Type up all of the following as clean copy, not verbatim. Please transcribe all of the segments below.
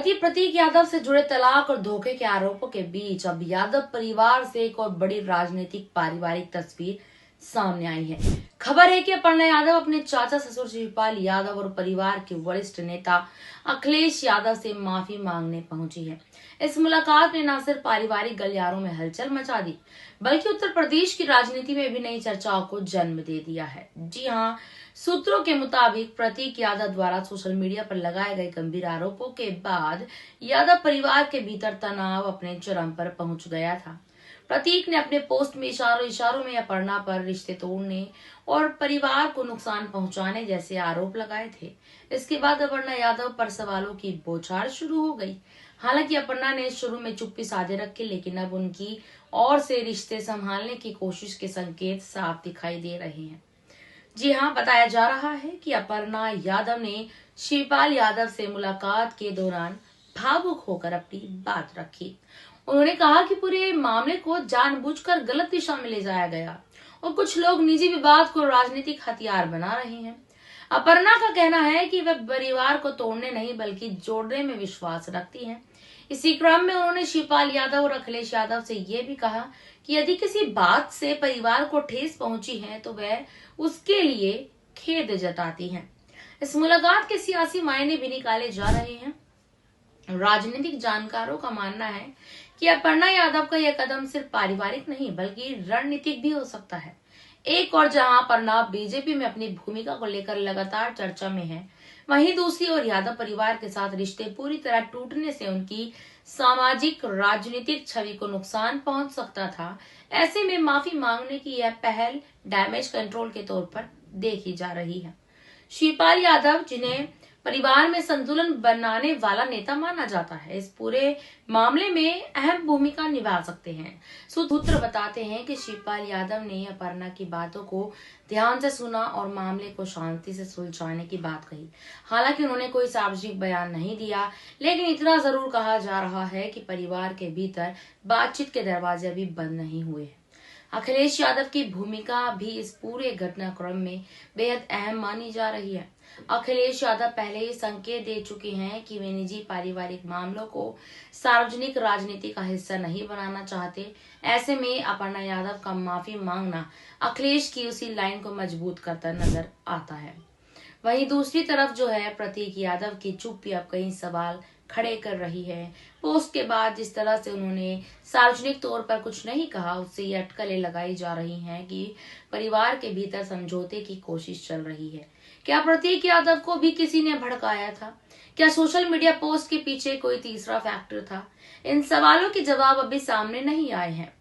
प्रतीक यादव से जुड़े तलाक और धोखे के आरोपों के बीच अब यादव परिवार से एक और बड़ी राजनीतिक पारिवारिक तस्वीर सामने आई है। खबर है कि अपर्णा यादव अपने चाचा ससुर शिवपाल यादव और परिवार के वरिष्ठ नेता अखिलेश यादव से माफी मांगने पहुंची है। इस मुलाकात ने न सिर्फ पारिवारिक गलियारों में हलचल मचा दी, बल्कि उत्तर प्रदेश की राजनीति में भी नई चर्चाओं को जन्म दे दिया है। जी हां, सूत्रों के मुताबिक प्रतीक यादव द्वारा सोशल मीडिया पर लगाए गए गंभीर आरोपों के बाद यादव परिवार के भीतर तनाव अपने चरम पर पहुंच गया था। प्रतीक ने अपने पोस्ट में इशारों में अपर्णा पर रिश्ते तोड़ने और परिवार को नुकसान पहुंचाने जैसे आरोप लगाए थे। इसके बाद अपर्णा यादव पर सवालों की बौछार शुरू हो गई। हालांकि अपर्णा ने शुरू में चुप्पी साधे रखी, लेकिन अब उनकी ओर से रिश्ते संभालने की कोशिश के संकेत साफ दिखाई दे रहे हैं। जी हां, बताया जा रहा है कि अपर्णा यादव ने शिवपाल यादव से मुलाकात के दौरान भावुक होकर अपनी बात रखी। उन्होंने कहा कि पूरे मामले को जानबूझकर गलत दिशा में ले जाया गया और कुछ लोग निजी विवाद को राजनीतिक हथियार बना रहे हैं। अपर्णा का कहना है कि वह परिवार को तोड़ने नहीं बल्कि जोड़ने में विश्वास रखती हैं। इसी क्रम में उन्होंने शिवपाल यादव और अखिलेश यादव से ये भी कहा कि यदि किसी बात से परिवार को ठेस पहुंची है तो वह उसके लिए खेद जताती हैं। इस मुलाकात के सियासी मायने भी निकाले जा रहे हैं। राजनीतिक जानकारों का मानना है कि अपर्णा यादव का यह कदम सिर्फ पारिवारिक नहीं बल्कि रणनीतिक भी हो सकता है। एक और जहां अपर्णा बीजेपी में अपनी भूमिका को लेकर लगातार चर्चा में है, वहीं दूसरी ओर यादव परिवार के साथ रिश्ते पूरी तरह टूटने से उनकी सामाजिक राजनीतिक छवि को नुकसान पहुंच सकता था। ऐसे में माफी मांगने की यह पहल डैमेज कंट्रोल के तौर पर देखी जा रही है। शिवपाल यादव, जिन्हें परिवार में संतुलन बनाने वाला नेता माना जाता है, इस पूरे मामले में अहम भूमिका निभा सकते हैं। सूत्र बताते हैं कि शिवपाल यादव ने अपर्णा की बातों को ध्यान से सुना और मामले को शांति से सुलझाने की बात कही। हालांकि उन्होंने कोई सार्वजनिक बयान नहीं दिया, लेकिन इतना जरूर कहा जा रहा है कि परिवार के भीतर बातचीत के दरवाजे अभी बंद नहीं हुए हैं। अखिलेश यादव की भूमिका भी इस पूरे घटनाक्रम में बेहद अहम मानी जा रही है। अखिलेश यादव पहले ही संकेत दे चुके हैं कि वे निजी पारिवारिक मामलों को सार्वजनिक राजनीति का हिस्सा नहीं बनाना चाहते। ऐसे में अपर्णा यादव का माफी मांगना अखिलेश की उसी लाइन को मजबूत करता नजर आता है। वहीं दूसरी तरफ जो है, प्रतीक यादव की चुप्पी अब कई सवाल खड़े कर रही है। पोस्ट के बाद जिस तरह से उन्होंने सार्वजनिक तौर पर कुछ नहीं कहा, उससे ये अटकलें लगाई जा रही हैं कि परिवार के भीतर समझौते की कोशिश चल रही है। क्या प्रतीक यादव को भी किसी ने भड़काया था? क्या सोशल मीडिया पोस्ट के पीछे कोई तीसरा फैक्टर था? इन सवालों के जवाब अभी सामने नहीं आए हैं।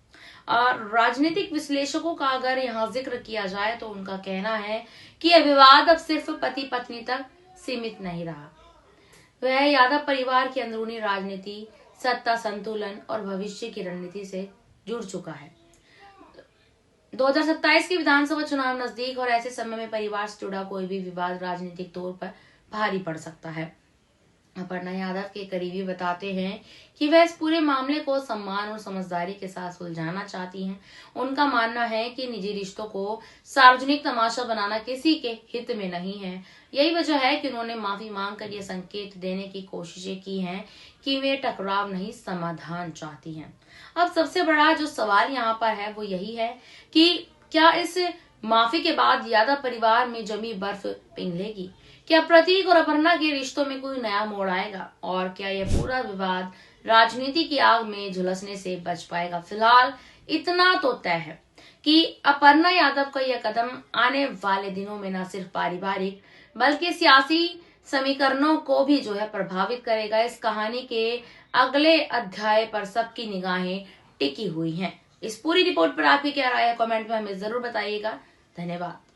और राजनीतिक विश्लेषकों का अगर यहाँ जिक्र किया जाए तो उनका कहना है कि यह विवाद अब सिर्फ पति पत्नी तक सीमित नहीं रहा, वह यादव परिवार की अंदरूनी राजनीति, सत्ता संतुलन और भविष्य की रणनीति से जुड़ चुका है। 2027 के विधानसभा चुनाव नजदीक और ऐसे समय में परिवार से जुड़ा कोई भी विवाद राजनीतिक तौर पर भारी पड़ सकता है। अपर्णा यादव के करीबी बताते हैं कि वह इस पूरे मामले को सम्मान और समझदारी के साथ सुलझाना चाहती हैं। उनका मानना है कि निजी रिश्तों को सार्वजनिक तमाशा बनाना किसी के हित में नहीं है। यही वजह है कि उन्होंने माफी मांगकर यह संकेत देने की कोशिशें की हैं कि वे टकराव नहीं, समाधान चाहती हैं। अब सबसे बड़ा जो सवाल यहाँ पर है वो यही है कि क्या इस माफी के बाद यादव परिवार में जमी बर्फ पिघलेगी? क्या प्रतीक और अपर्णा के रिश्तों में कोई नया मोड़ आएगा? और क्या यह पूरा विवाद राजनीति की आग में झुलसने से बच पाएगा? फिलहाल इतना तो तय है कि अपर्णा यादव का यह कदम आने वाले दिनों में न सिर्फ पारिवारिक बल्कि सियासी समीकरणों को भी जो है प्रभावित करेगा। इस कहानी के अगले अध्याय पर सबकी निगाहें टिकी हुई हैं। इस पूरी रिपोर्ट पर आपकी क्या राय है? कमेंट में हमें जरूर बताइएगा। धन्यवाद।